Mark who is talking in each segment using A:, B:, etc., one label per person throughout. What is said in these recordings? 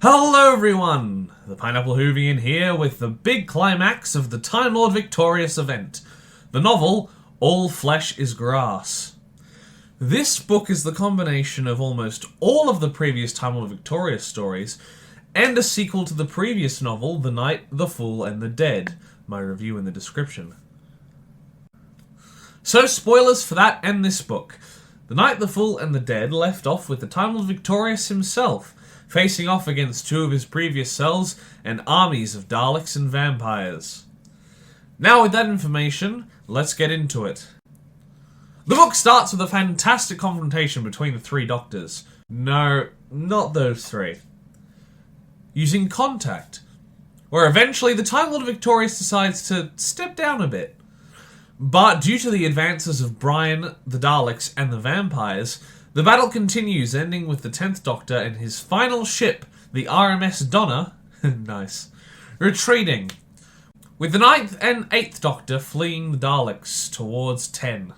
A: Hello everyone! The Pineapple Hoovian here with the big climax of the Time Lord Victorious event. The novel, All Flesh is Grass. This book is the combination of almost all of the previous Time Lord Victorious stories and a sequel to the previous novel, The Knight, the Fool and the Dead. My review in the description. So spoilers for that and this book. The Knight, the Fool and the Dead left off with the Time Lord Victorious himself, facing off against two of his previous selves and armies of Daleks and vampires. Now with that information, let's get into it. The book starts with a fantastic confrontation between the three doctors. No, not those three. Using contact, where eventually the Time Lord Victorious decides to step down a bit. But due to the advances of Brian, the Daleks and the vampires, the battle continues, ending with the 10th Doctor and his final ship, the RMS Donna, nice, retreating, with the 9th and 8th Doctor fleeing the Daleks towards 10.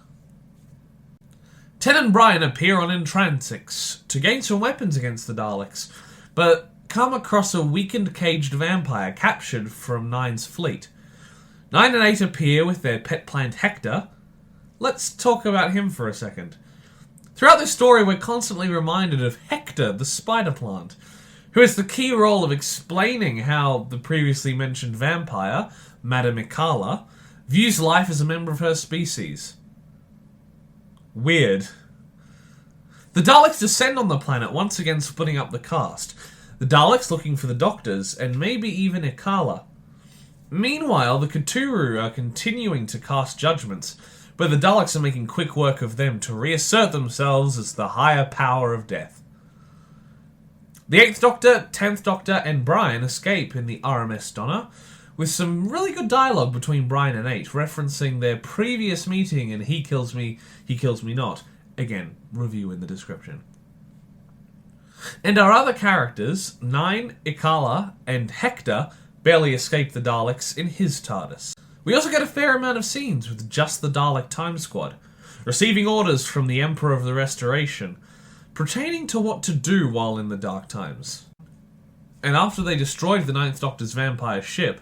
A: 10 and Brian appear on Entransix to gain some weapons against the Daleks, but come across a weakened caged vampire captured from 9's fleet. 9 and 8 appear with their pet plant Hector. Let's talk about him for a second. Throughout this story, we're constantly reminded of Hector, the spider plant, who has the key role of explaining how the previously mentioned vampire, Madame Ikala, views life as a member of her species. Weird. The Daleks descend on the planet, once again splitting up the cast. The Daleks looking for the Doctors, and maybe even Ikala. Meanwhile, the Cthulhu are continuing to cast judgments, but the Daleks are making quick work of them to reassert themselves as the higher power of death. The 8th Doctor, 10th Doctor, and Brian escape in the RMS Donna, with some really good dialogue between Brian and 8, referencing their previous meeting in He Kills Me Not. Again, review in the description. And our other characters, 9, Ikala, and Hector, barely escape the Daleks in his TARDIS. We also get a fair amount of scenes with just the Dalek Time Squad, receiving orders from the Emperor of the Restoration, pertaining to what to do while in the Dark Times. And after they destroyed the 9th Doctor's vampire ship,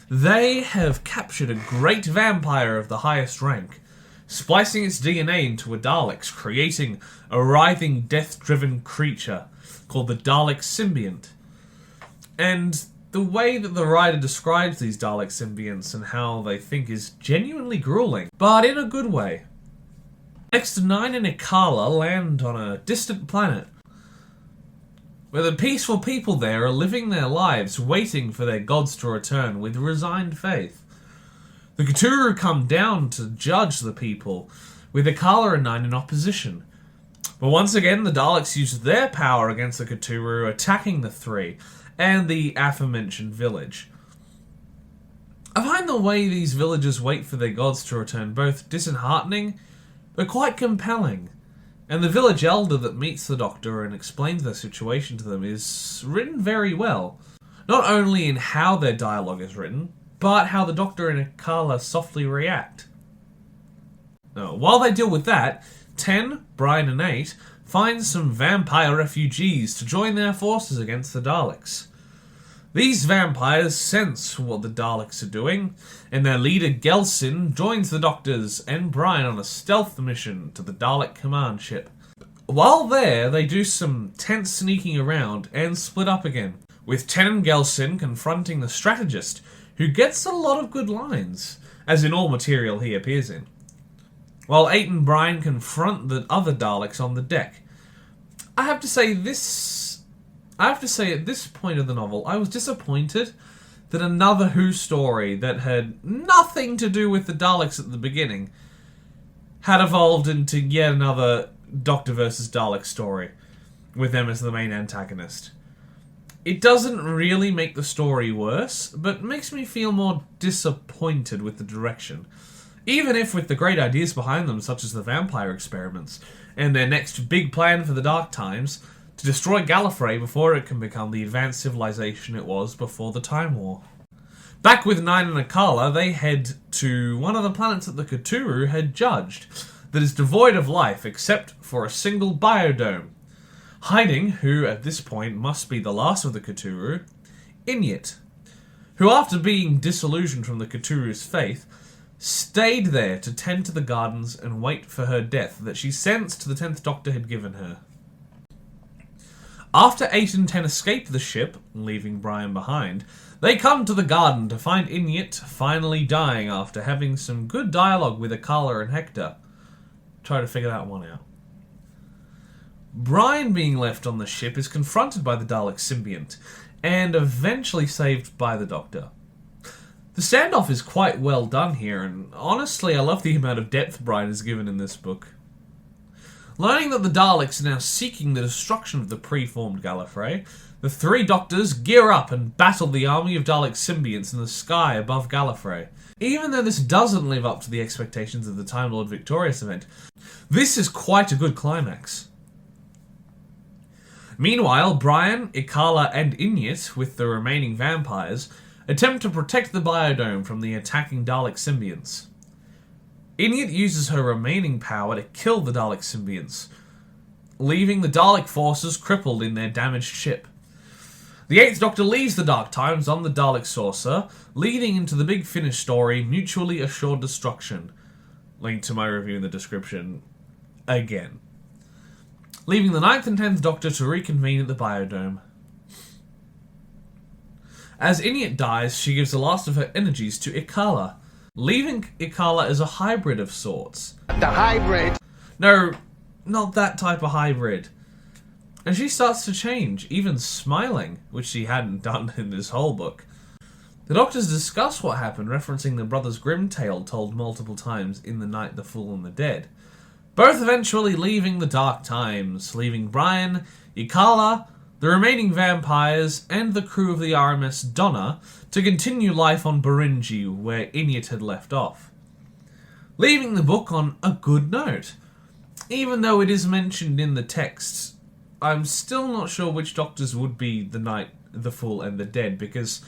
A: they have captured a great vampire of the highest rank, splicing its DNA into a Dalek's, creating a writhing, death-driven creature called the Dalek Symbiont. And the way that the writer describes these Dalek symbionts and how they think is genuinely grueling, but in a good way. Next, 9 and Ikala land on a distant planet, where the peaceful people there are living their lives, waiting for their gods to return with resigned faith. The Cthulhu come down to judge the people, with Ikala and 9 in opposition. But once again, the Daleks use their power against the Cthulhu, attacking the three, and the aforementioned village. I find the way these villagers wait for their gods to return both disheartening, but quite compelling. And the village elder that meets the Doctor and explains their situation to them is written very well. Not only in how their dialogue is written, but how the Doctor and Ikala softly react. Now, while they deal with that, 10, Brian and 8 find some vampire refugees to join their forces against the Daleks. These vampires sense what the Daleks are doing, and their leader Gelsin joins the Doctors and Brian on a stealth mission to the Dalek command ship. While there, they do some tense sneaking around and split up again, with 10 and Gelsin confronting the strategist, who gets a lot of good lines, as in all material he appears in, while 8 and Brian confront the other Daleks on the deck. I have to say at this point of the novel, I was disappointed that another Who story that had nothing to do with the Daleks at the beginning had evolved into yet another Doctor versus Dalek story, with them as the main antagonist. It doesn't really make the story worse, but makes me feel more disappointed with the direction. Even if with the great ideas behind them, such as the vampire experiments, and their next big plan for the Dark Times, to destroy Gallifrey before it can become the advanced civilization it was before the Time War. Back with 9 and Ikala, they head to one of the planets that the Cthulhu had judged, that is devoid of life except for a single biodome, hiding who at this point must be the last of the Cthulhu, Inyit, who after being disillusioned from the Cthulhu's faith, stayed there to tend to the gardens and wait for her death that she sensed the 10th Doctor had given her. After 8 and 10 escape the ship, leaving Brian behind, they come to the garden to find Inyit finally dying after having some good dialogue with Akala and Hector. Try to figure that one out. Brian, being left on the ship, is confronted by the Dalek symbiont, and eventually saved by the Doctor. The standoff is quite well done here, and honestly I love the amount of depth Brian is given in this book. Learning that the Daleks are now seeking the destruction of the preformed Gallifrey, the 3 Doctors gear up and battle the army of Dalek symbionts in the sky above Gallifrey. Even though this doesn't live up to the expectations of the Time Lord Victorious event, this is quite a good climax. Meanwhile, Brian, Ikala and Inyit, with the remaining vampires, attempt to protect the biodome from the attacking Dalek symbionts. Inyit uses her remaining power to kill the Dalek symbionts, leaving the Dalek forces crippled in their damaged ship. The 8th Doctor leaves the Dark Times on the Dalek saucer, leading into the Big Finish story, Mutually Assured Destruction. Link to my review in the description again. Leaving the 9th and 10th Doctor to reconvene at the biodome. As Inyit dies, she gives the last of her energies to Ikala, leaving Ikala as a hybrid of sorts.
B: The hybrid?
A: No, not that type of hybrid. And she starts to change, even smiling, which she hadn't done in this whole book. The Doctors discuss what happened, referencing the Brothers Grimm tale told multiple times in The Night, the Fool and the Dead. Both eventually leaving the Dark Times, leaving Brian, Ikala, the remaining vampires, and the crew of the RMS Donna to continue life on Beringi, where Inyit had left off. Leaving the book on a good note. Even though it is mentioned in the text, I'm still not sure which Doctors would be the Night, the Fool, and the Dead, because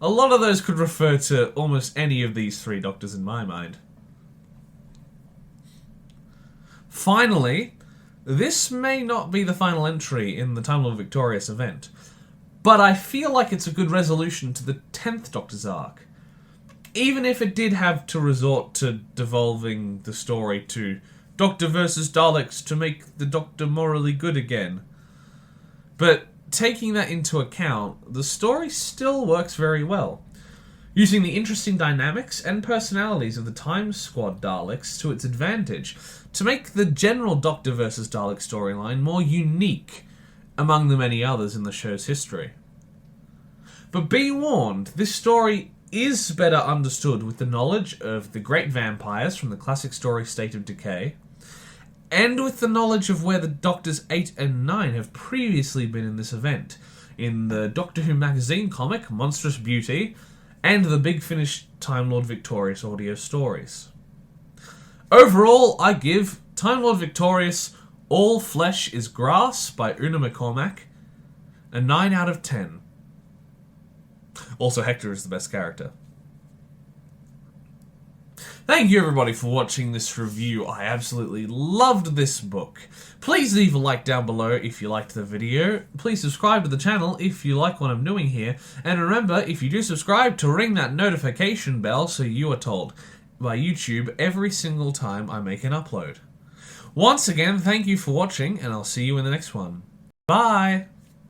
A: a lot of those could refer to almost any of these 3 Doctors in my mind. Finally, this may not be the final entry in the Time Lord Victorious event, but I feel like it's a good resolution to the 10th Doctor's arc. Even if it did have to resort to devolving the story to Doctor versus Daleks to make the Doctor morally good again. But taking that into account, the story still works very well, using the interesting dynamics and personalities of the Time Squad Daleks to its advantage to make the general Doctor vs. Dalek storyline more unique among the many others in the show's history. But be warned, this story is better understood with the knowledge of the great vampires from the classic story State of Decay, and with the knowledge of where the Doctors 8 and 9 have previously been in this event, in the Doctor Who magazine comic Monstrous Beauty, and the Big Finish Time Lord Victorious audio stories. Overall, I give Time Lord Victorious All Flesh is Grass by Una McCormack a 9 out of 10. Also, Hector is the best character. Thank you everybody for watching this review. I absolutely loved this book. Please leave a like down below if you liked the video. Please subscribe to the channel if you like what I'm doing here. And remember, if you do subscribe, to ring that notification bell so you are told by YouTube every single time I make an upload. Once again, thank you for watching, and I'll see you in the next one. Bye!